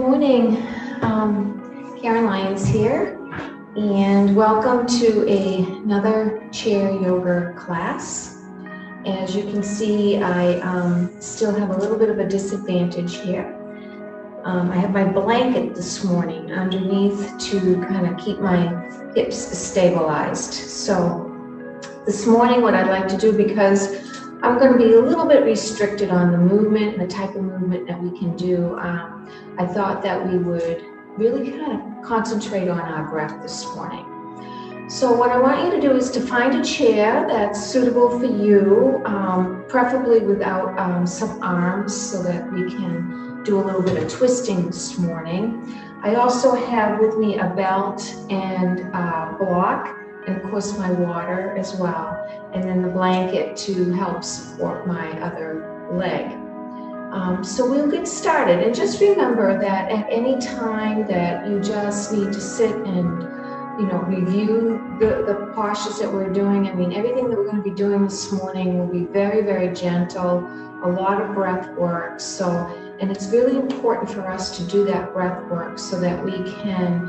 morning, Karen Lyons here, and welcome to another chair yoga class. As you can see, I still have a little bit of a disadvantage here. I have my blanket this morning underneath to kind of keep my hips stabilized. So this morning what I'd like to do, because I'm going to be a little bit restricted on the movement and the type of movement that we can do, I thought that we would really kind of concentrate on our breath this morning. So what I want you to do is to find a chair that's suitable for you, preferably without some arms, so that we can do a little bit of twisting this morning. I also have with me a belt and a block, and of course my water as well, and then the blanket to help support my other leg. So we'll get started, and just remember that at any time that you just need to sit and review the postures that we're doing. I mean, everything that we're going to be doing this morning will be very, very gentle, a lot of breath work. And it's really important for us to do that breath work so that we can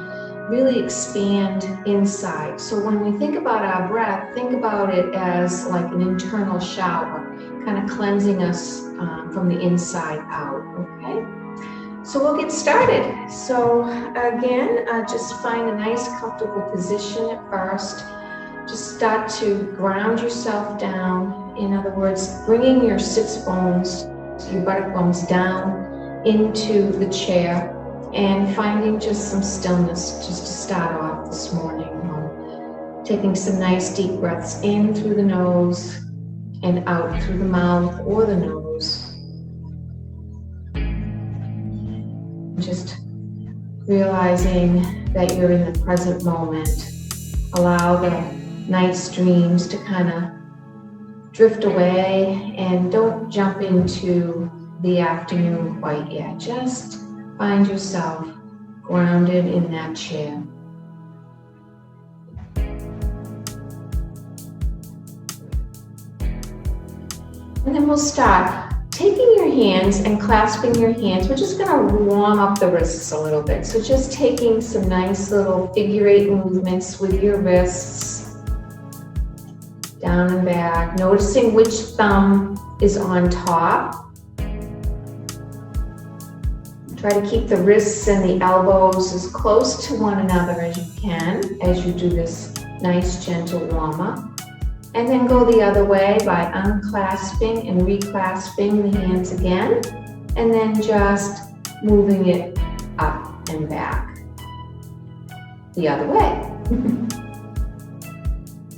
really expand inside. So when we think about our breath, think about it as like an internal shower, kind of cleansing us from the inside out, okay? So we'll get started. So again, just find a nice comfortable position at first. Just start to ground yourself down. In other words, bringing your sits bones, your buttock bones down into the chair and finding just some stillness just to start off this morning. Taking some nice deep breaths in through the nose and out through the mouth or the nose. Just realizing that you're in the present moment. Allow the night's dreams to kind of drift away, and don't jump into the afternoon quite yet. Just find yourself grounded in that chair. And then we'll start taking your hands and clasping your hands. We're just going to warm up the wrists a little bit. So just taking some nice little figure 8 movements with your wrists down and back, noticing which thumb is on top. Try to keep the wrists and the elbows as close to one another as you can as you do this nice gentle warm up. And then go the other way by unclasping and reclasping the hands again, and then just moving it up and back the other way.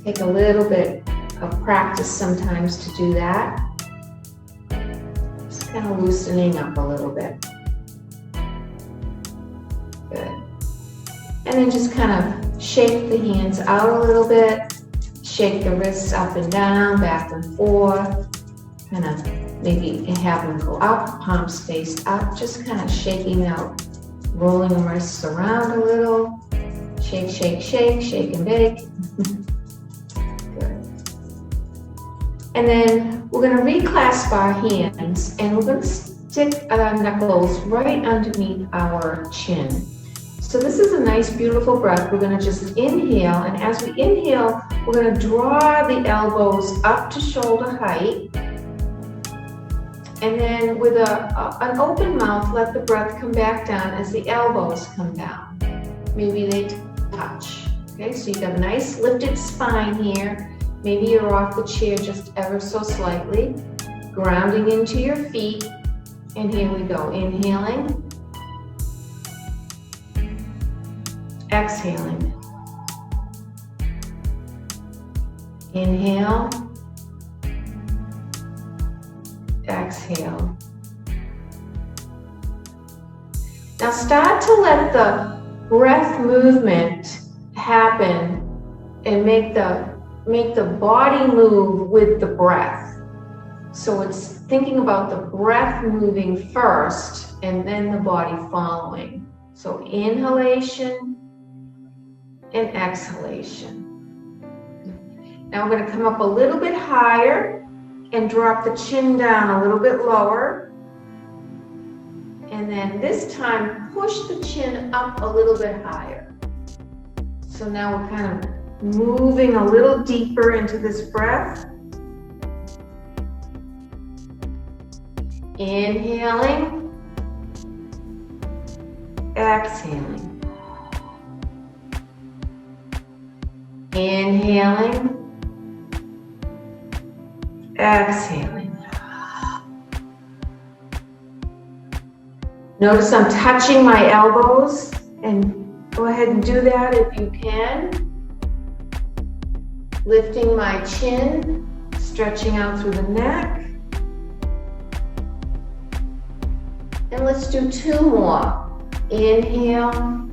Take a little bit of practice sometimes to do that. Just kind of loosening up a little bit. Good. And then just kind of shake the hands out a little bit. Shake the wrists up and down, back and forth. Kind of maybe have them go up, palms faced up. Just kind of shaking out, rolling the wrists around a little. Shake, shake, shake, shake and bake. Good. And then we're going to reclasp our hands, and we're going to stick our knuckles right underneath our chin. So this is a nice, beautiful breath. We're going to just inhale, and as we inhale, we're going to draw the elbows up to shoulder height. And then with an open mouth, let the breath come back down as the elbows come down. Maybe they touch. Okay, so you've got a nice lifted spine here. Maybe you're off the chair just ever so slightly. Grounding into your feet. And here we go. Inhaling. Exhaling. Inhale. Exhale. Now start to let the breath movement happen and make the body move with the breath. So it's thinking about the breath moving first and then the body following. So inhalation and exhalation. Now we're going to come up a little bit higher and drop the chin down a little bit lower. And then this time, push the chin up a little bit higher. So now we're kind of moving a little deeper into this breath. Inhaling, exhaling. Inhaling, exhaling. Notice I'm touching my elbows, and go ahead and do that if you can. Lifting my chin, stretching out through the neck. And let's do 2 more. Inhale,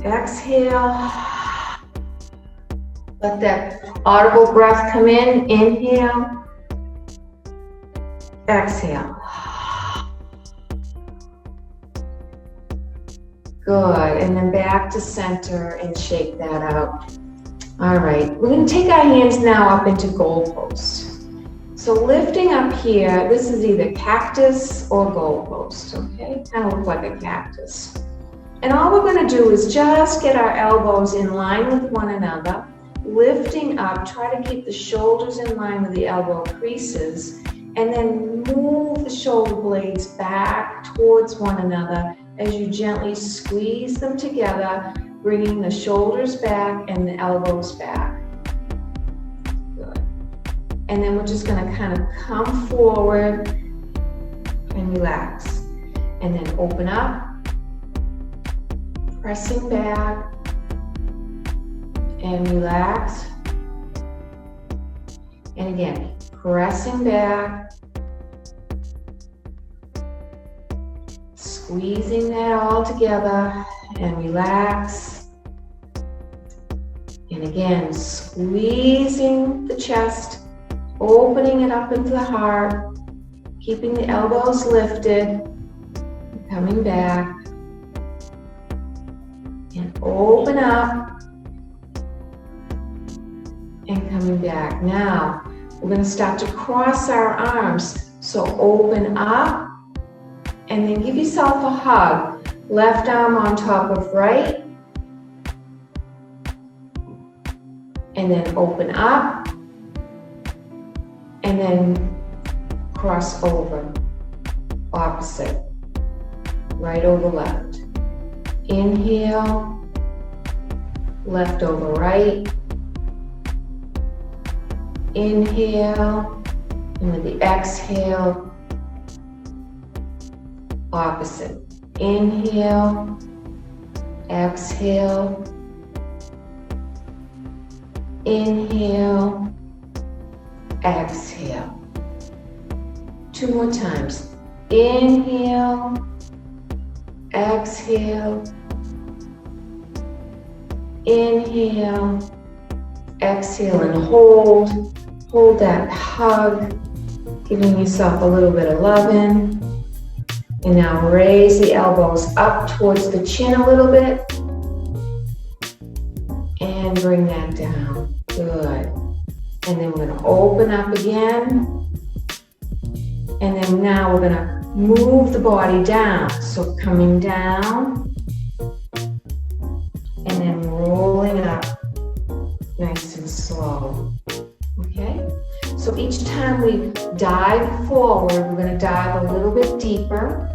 exhale. Let that audible breath come in. Inhale, exhale. Good, and then back to center and shake that out. All right, we're going to take our hands now up into goalpost. So lifting up here, this is either cactus or goalpost, okay? Kind of look like a cactus. And all we're going to do is just get our elbows in line with one another, lifting up, try to keep the shoulders in line with the elbow creases, and then move the shoulder blades back towards one another as you gently squeeze them together, bringing the shoulders back and the elbows back. Good. And then we're just going to kind of come forward and relax. And then open up, pressing back, and relax. And again, pressing back, squeezing that all together, and relax. And again, squeezing the chest, opening it up into the heart, keeping the elbows lifted, coming back, and open up, and coming back. Now, we're going to start to cross our arms. So open up, and then give yourself a hug. Left arm on top of right. And then open up. And then cross over. Opposite. Right over left. Inhale. Left over right. Inhale. And with the exhale, opposite. Inhale, exhale, inhale, exhale. 2 more times. Inhale, exhale, inhale, exhale, and hold. Hold that hug, giving yourself a little bit of loving. And now raise the elbows up towards the chin a little bit. And bring that down. Good. And then we're going to open up again. And then now we're going to move the body down. So coming down. And then rolling up. Nice and slow. Okay? So each time we dive forward, we're going to dive a little bit deeper.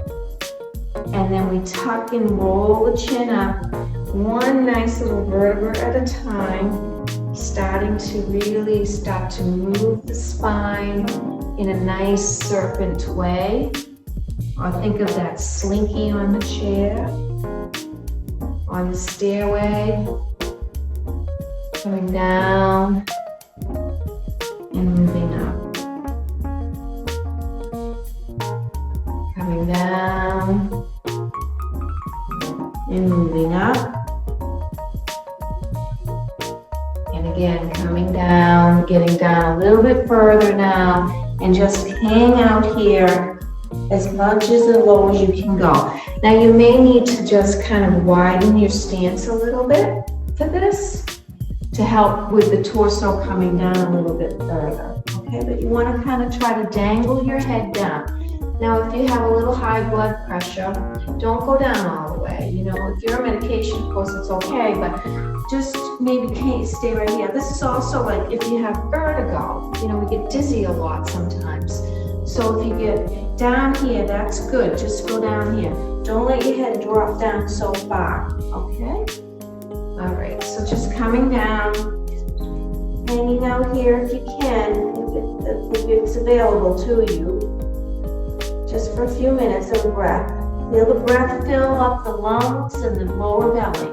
And then we tuck and roll the chin up, one nice little vertebra at a time, starting to really start to move the spine in a nice serpent way. Or think of that slinky on the chair, on the stairway, coming down and moving up. Coming down and moving up. And again, coming down, getting down a little bit further now, and just hang out here as much as low as you can go. Now you may need to just kind of widen your stance a little bit for this to help with the torso coming down a little bit further. Okay, but you want to kind of try to dangle your head down. Now, if you have a little high blood pressure, don't go down all the way. You know, if you're on medication, of course, it's okay, but just maybe can't stay right here. This is also like if you have vertigo, you know, we get dizzy a lot sometimes. So if you get down here, that's good. Just go down here. Don't let your head drop down so far, okay? All right, so just coming down, hanging out here if you can, if it's available to you. Just for a few minutes of breath. Feel the breath fill up the lungs and the lower belly.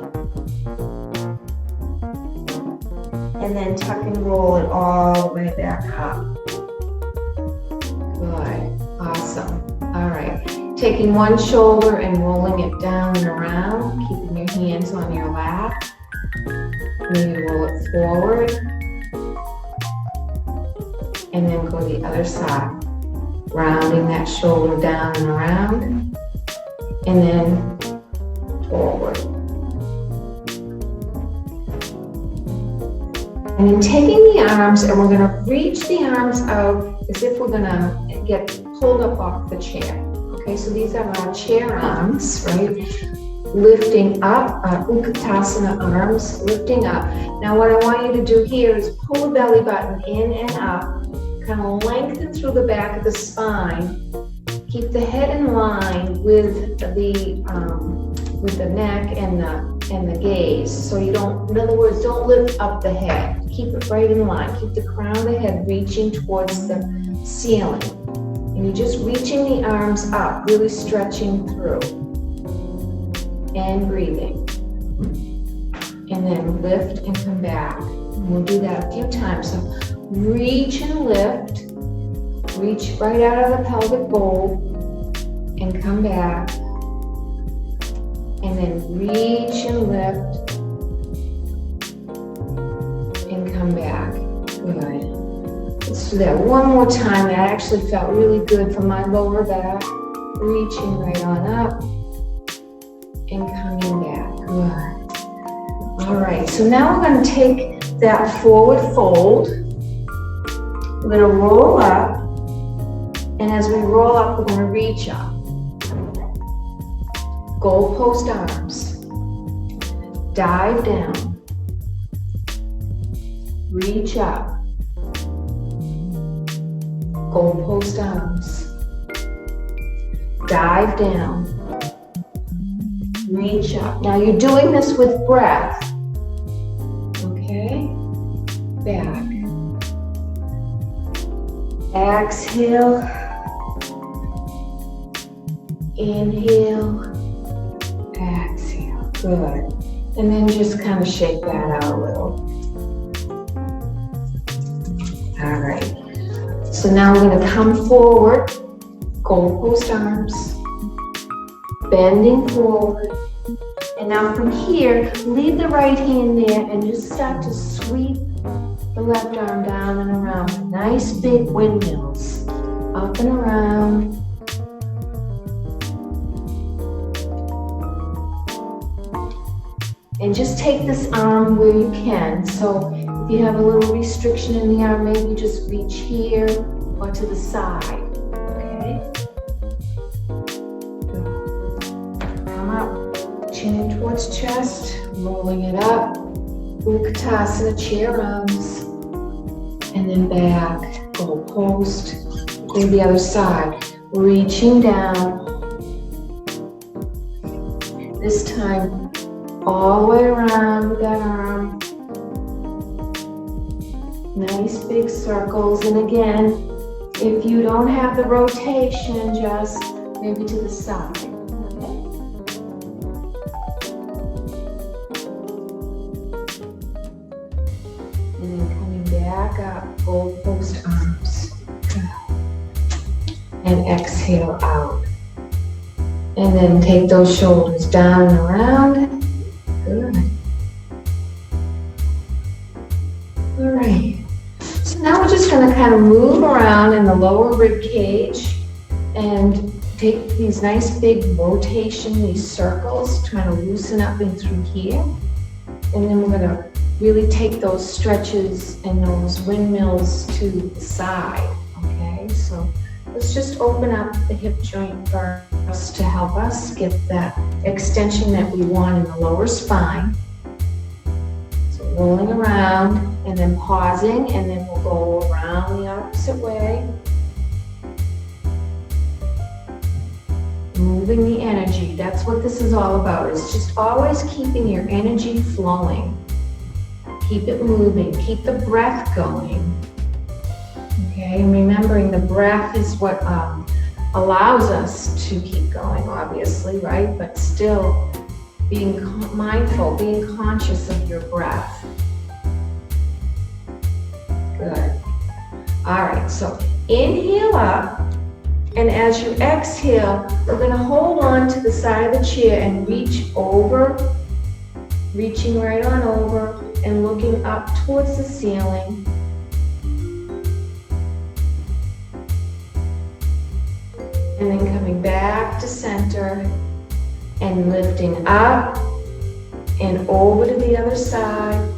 And then tuck and roll it all the way back up. Good. Awesome. All right. Taking one shoulder and rolling it down and around, keeping your hands on your lap. Maybe roll it forward. And then go the other side. Rounding that shoulder down and around, and then forward. And then taking the arms, and we're going to reach the arms out as if we're going to get pulled up off the chair. Okay, so these are our chair arms, right? Lifting up, our Utkatasana arms, lifting up. Now what I want you to do here is pull the belly button in and up. Kind of lengthen through the back of the spine. Keep the head in line with the neck and the gaze. So you don't, in other words, don't lift up the head. Keep it right in line. Keep the crown of the head reaching towards the ceiling. And you're just reaching the arms up, really stretching through. And breathing. And then lift and come back. And we'll do that a few times. So reach and lift, reach right out of the pelvic bowl and come back, and then reach and lift and come back. Good. Let's do that one more time. That actually felt really good for my lower back. Reaching right on up and coming back. Good. All right, so now we're going to take that forward fold. We're going to roll up, and as we roll up, we're going to reach up. Goalpost arms. Dive down. Reach up. Goalpost arms. Dive down. Reach up. Now you're doing this with breath. Okay? Back. Exhale, inhale, exhale, good. And then just kind of shake that out a little. All right, so now we're gonna come forward, goalpost arms, bending forward. And now from here, leave the right hand there and just start to sweep the left arm down and around. Nice big windmills. Up and around. And just take this arm where you can. So if you have a little restriction in the arm, maybe just reach here or to the side. Okay? Come up. Chin towards chest. Rolling it up. Utkatasana, chair arms, and then back, goalpost, go the other side, reaching down, this time all the way around with that arm, nice big circles, and again, if you don't have the rotation, just maybe to the side. Back up, goalpost arms. And exhale out. And then take those shoulders down and around. Good. All right. So now we're just going to kind of move around in the lower rib cage and take these nice big rotation, these circles, trying to loosen up in through here. And then we're going to really take those stretches and those windmills to the side. Okay, so let's just open up the hip joint first to help us get that extension that we want in the lower spine. So rolling around and then pausing, and then we'll go around the opposite way. Moving the energy, that's what this is all about. It's just always keeping your energy flowing. Keep it moving, keep the breath going. Okay, and remembering the breath is what allows us to keep going, obviously, right? But still being mindful, being conscious of your breath. Good. All right, so inhale up, and as you exhale, we're going to hold on to the side of the chair and reach over, reaching right on over and looking up towards the ceiling. And then coming back to center and lifting up and over to the other side.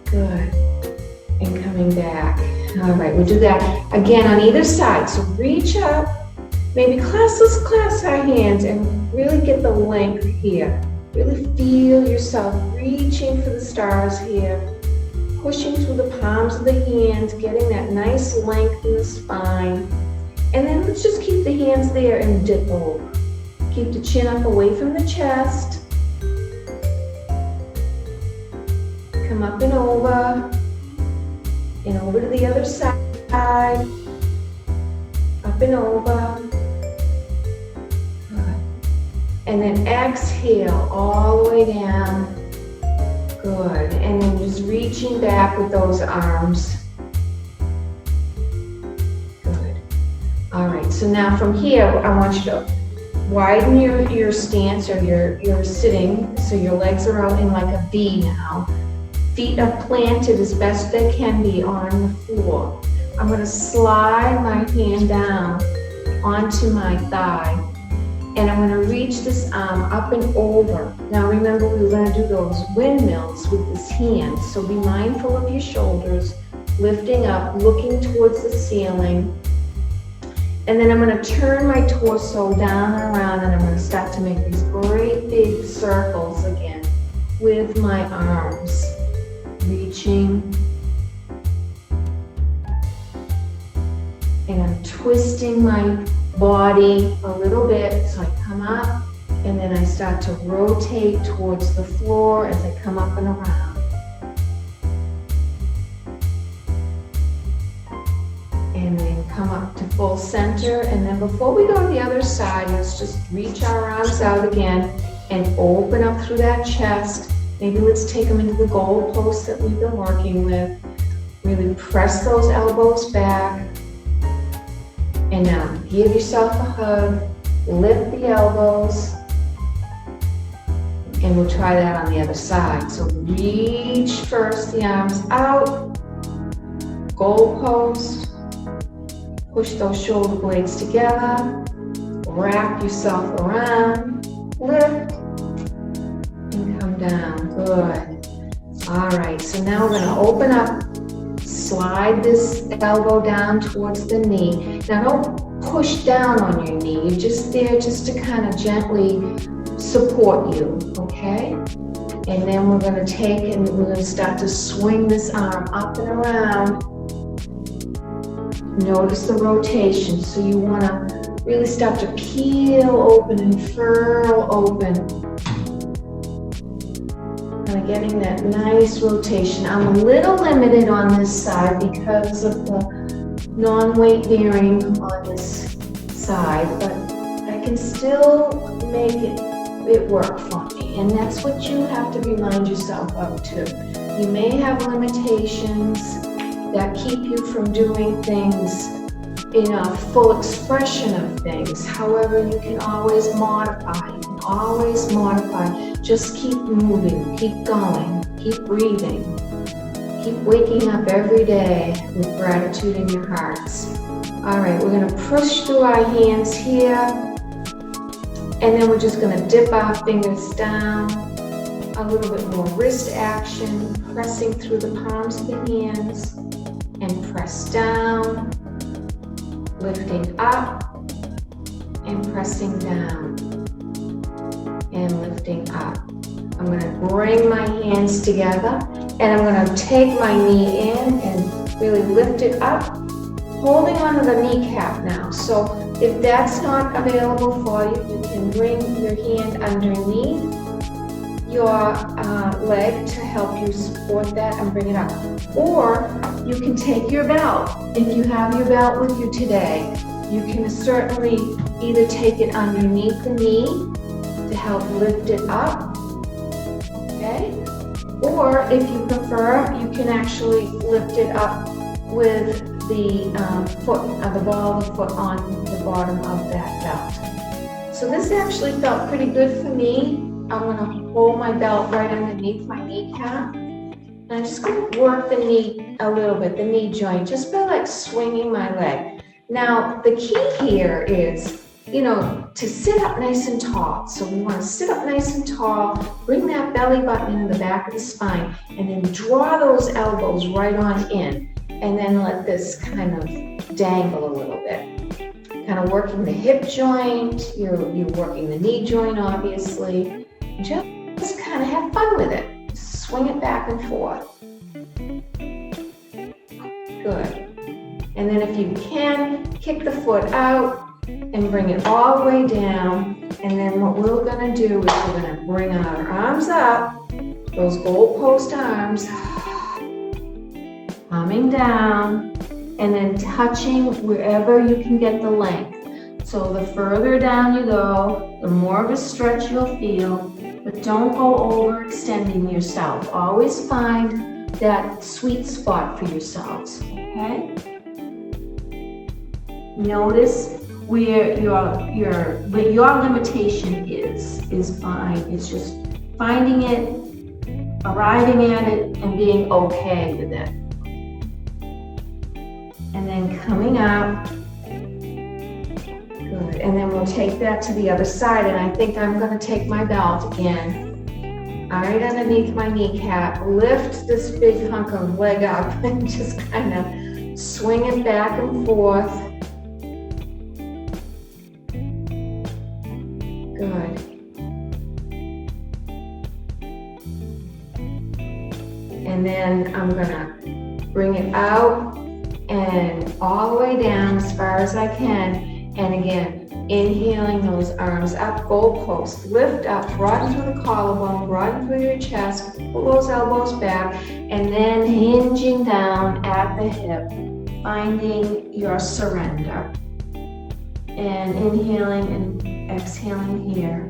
Good. And coming back. All right, we'll do that again on either side. So reach up, maybe let's clasp our hands and really get the length here. Really feel yourself reaching for the stars here. Pushing through the palms of the hands, getting that nice length in the spine. And then let's just keep the hands there and dip over. Keep the chin up away from the chest. Come up and over to the other side. Up and over. Good. And then exhale all the way down. Good, and then just reaching back with those arms. Good. All right, so now from here, I want you to widen your stance, or your sitting, so your legs are out in like a V now. Feet are planted as best they can be on the floor. I'm going to slide my hand down onto my thigh. And I'm going to reach this arm up and over. Now remember, we were going to do those windmills with this hand. So be mindful of your shoulders, lifting up, looking towards the ceiling. And then I'm going to turn my torso down and around, and I'm going to start to make these great big circles again with my arms. Reaching. And I'm twisting my body a little bit, so I come up and then I start to rotate towards the floor as I come up and around. And then come up to full center, and then before we go to the other side, let's just reach our arms out again and open up through that chest. Maybe let's take them into the goal post that we've been working with. Really press those elbows back. And now give yourself a hug, lift the elbows, and we'll try that on the other side. So reach first, the arms out, goal post, push those shoulder blades together, wrap yourself around, lift, and come down. Good. All right, so now we're gonna open up. Slide this elbow down towards the knee. Now don't push down on your knee. You're just there just to kind of gently support you, okay? And then we're going to take and we're going to start to swing this arm up and around. Notice the rotation. So you want to really start to peel open and furl open. Kind of getting that nice rotation. I'm a little limited on this side because of the non-weight bearing on this side, but I can still make it work for me. And that's what you have to remind yourself of too. You may have limitations that keep you from doing things in a full expression of things. However, you can always modify. You can always modify. Just keep moving, keep going, keep breathing. Keep waking up every day with gratitude in your hearts. All right, we're gonna push through our hands here. And then we're just gonna dip our fingers down, a little bit more wrist action, pressing through the palms of the hands, and press down, lifting up, and pressing down, and lifting up. I'm going to bring my hands together, and I'm going to take my knee in and really lift it up, holding onto the kneecap now. So if that's not available for you, you can bring your hand underneath your leg to help you support that and bring it up. Or you can take your belt. If you have your belt with you today, you can certainly either take it underneath the knee to help lift it up, okay? Or if you prefer, you can actually lift it up with the the ball of the foot on the bottom of that belt. So this actually felt pretty good for me. I'm going to hold my belt right underneath my kneecap. And I'm just going to work the knee a little bit, the knee joint, just by like swinging my leg. Now, the key here is, to sit up nice and tall. So we want to sit up nice and tall, bring that belly button into the back of the spine, and then draw those elbows right on in. And then let this kind of dangle a little bit. Kind of working the hip joint, you're working the knee joint, obviously. Just kind of have fun with it. Swing it back and forth. Good. And then if you can, kick the foot out and bring it all the way down. And then what we're going to do is we're going to bring our arms up, those goalpost arms, coming down, and then touching wherever you can get the length. So the further down you go, the more of a stretch you'll feel, but don't go overextending yourself. Always find that sweet spot for yourselves, okay? Notice where your limitation is fine. It's just finding it, arriving at it, and being okay with it. And then coming up. Good. And then we'll take that to the other side. And I think I'm going to take my belt again, right underneath my kneecap, lift this big hunk of leg up and just kind of swing it back and forth. Good. And then I'm going to bring it out and all the way down as far as I can. And again, inhaling those arms up, goalpost, lift up, broaden through the collarbone, broaden through your chest, pull those elbows back, and then hinging down at the hip, finding your surrender. And inhaling and exhaling here.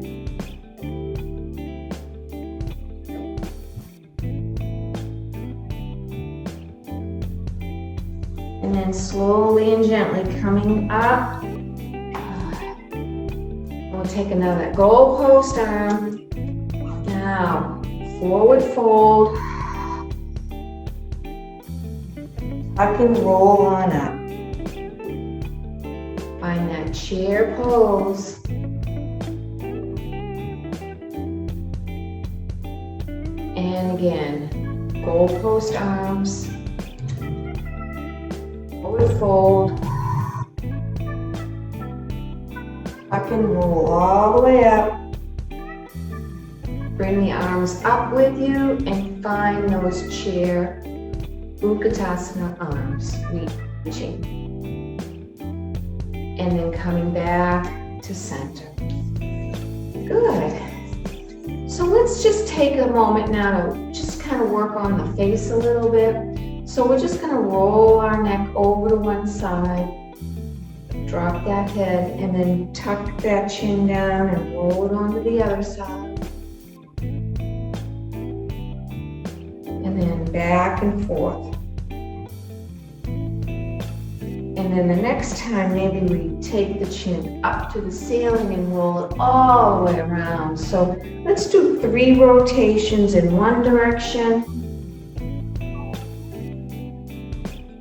And then slowly and gently coming up. We'll take another goalpost arm. Now, forward fold. Tuck and roll on up. Find that chair pose. And again, goalpost arms. Forward fold. Tuck and roll all the way up. Bring the arms up with you and find those chair Utkatasana arms, reaching. And then coming back to center. Good. So let's just take a moment now to just kind of work on the face a little bit. So we're just going to roll our neck over to one side. Drop that head and then tuck that chin down and roll it onto the other side. And then back and forth. And then the next time, maybe we take the chin up to the ceiling and roll it all the way around. So let's do 3 rotations in one direction.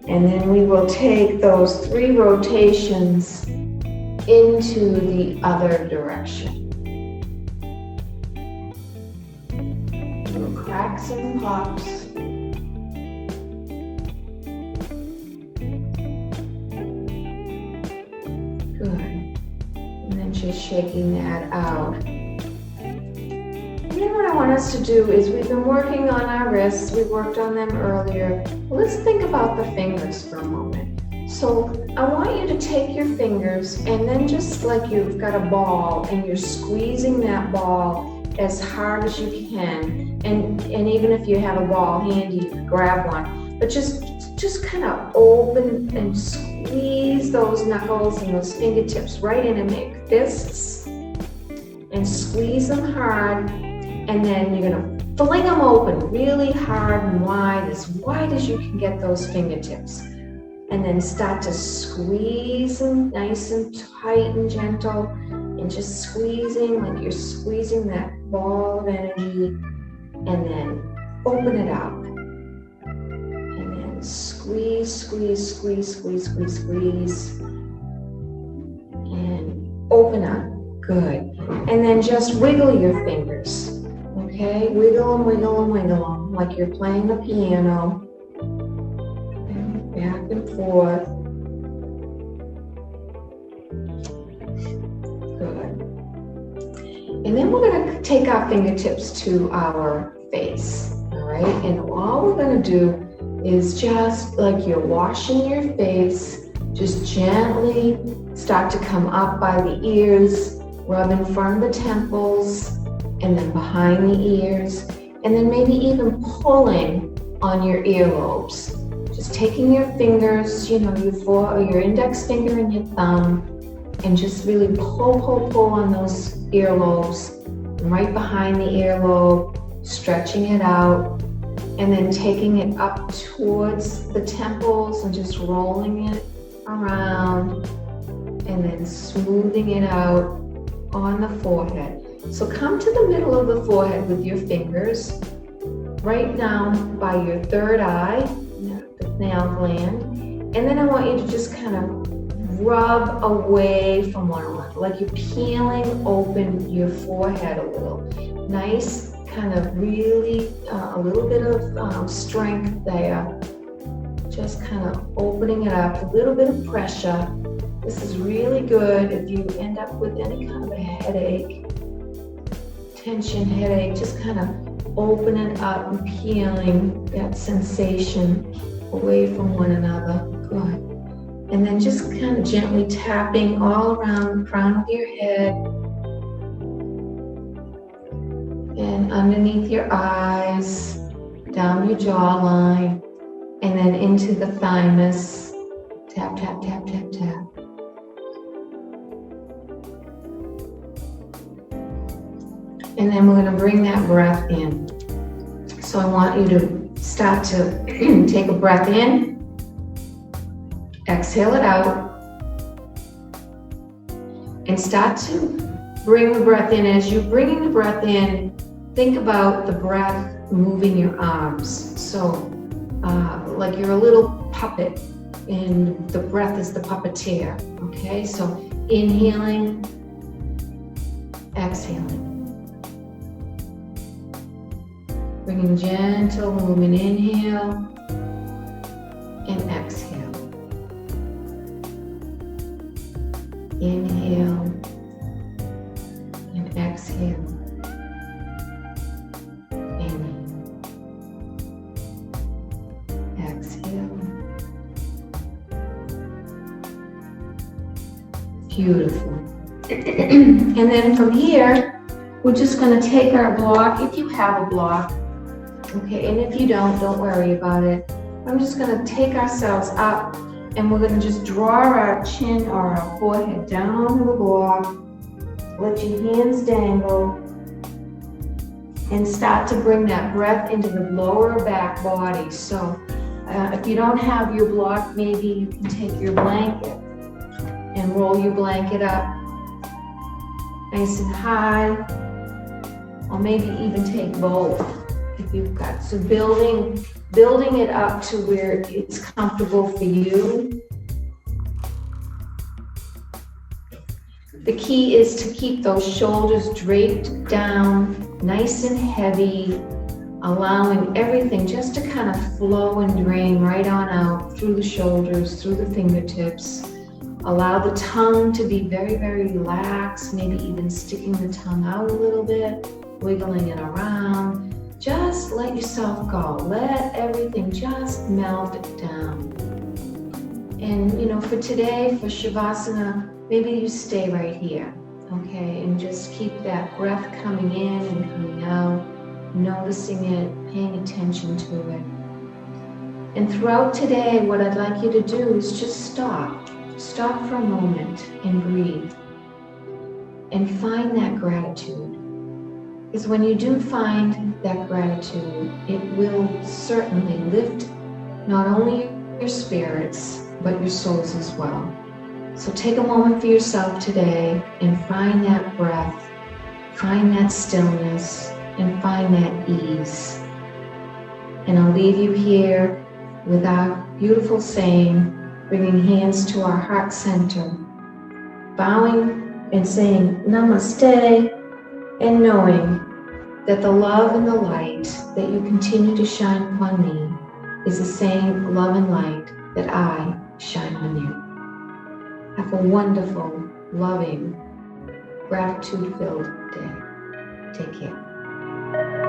And then we will take those 3 rotations into the other direction. cracks and pops. Good. And then just shaking that out. And then what I want us to do is, we've been working on our wrists, we worked on them earlier. Let's think about the fingers for a moment. So I want you to take your fingers and then just like you've got a ball and you're squeezing that ball as hard as you can. And even if you have a ball handy, you can grab one. But just kind of open and squeeze those knuckles and those fingertips right in and make fists. And squeeze them hard. And then you're gonna fling them open really hard and wide as you can get those fingertips. And then start to squeeze them nice and tight and gentle, and just squeezing like you're squeezing that ball of energy, and then open it up. And then squeeze, squeeze, squeeze, squeeze, squeeze, squeeze, and open up. Good. And then just wiggle your fingers. Okay, wiggle them, wiggle them, wiggle them, like you're playing the piano. And back and forth. Good. And then we're going to take our fingertips to our face, all right? And all we're going to do is just like you're washing your face, just gently start to come up by the ears, rub in front of the temples, and then behind the ears, and then maybe even pulling on your earlobes. Just taking your fingers, your index finger and your thumb, and just really pull on those earlobes, right behind the earlobe, stretching it out, and then taking it up towards the temples and just rolling it around, and then smoothing it out on the forehead. So come to the middle of the forehead with your fingers, right down by your third eye, the nail gland, and then I want you to just kind of rub away from one another, like you're peeling open your forehead a little. Nice, kind of really, a little bit of strength there. Just kind of opening it up, a little bit of pressure. This is really good if you end up with any kind of a headache, tension, headache, just kind of opening up and peeling that sensation away from one another. Good. And then just kind of gently tapping all around the crown of your head and underneath your eyes, down your jawline, and then into the thymus. Tap, tap, tap, tap, tap. And then we're going to bring that breath in. So I want you to start to take a breath in, exhale it out, and start to bring the breath in. As you're bringing the breath in, think about the breath moving your arms. So like you're a little puppet and the breath is the puppeteer. Okay, so inhaling, exhaling. Bringing gentle movement, inhale and exhale. Inhale and exhale. Inhale. Exhale. Beautiful. And then from here, we're just going to take our block, if you have a block. Okay, and if you don't worry about it. I'm just going to take ourselves up and we're going to just draw our chin or our forehead down onto the block. Let your hands dangle and start to bring that breath into the lower back body. So if you don't have your block, maybe you can take your blanket and roll your blanket up nice and high, or maybe even take both. If you've got, so building it up to where it's comfortable for you. The key is to keep those shoulders draped down, nice and heavy, allowing everything just to kind of flow and drain right on out through the shoulders, through the fingertips. Allow the tongue to be very, very relaxed, maybe even sticking the tongue out a little bit, wiggling it around. Just let yourself go. Let everything just melt down. And for today, for Shavasana, maybe you stay right here, okay? And just keep that breath coming in and coming out, noticing it, paying attention to it. And throughout today, what I'd like you to do is just stop. Stop for a moment and breathe. And find that gratitude. Because when you do find that gratitude, it will certainly lift not only your spirits, but your souls as well. So take a moment for yourself today and find that breath, find that stillness, and find that ease. And I'll leave you here with our beautiful saying, bringing hands to our heart center, bowing and saying namaste, and knowing that the love and the light that you continue to shine upon me is the same love and light that I shine on you. Have a wonderful, loving, gratitude-filled day. Take care.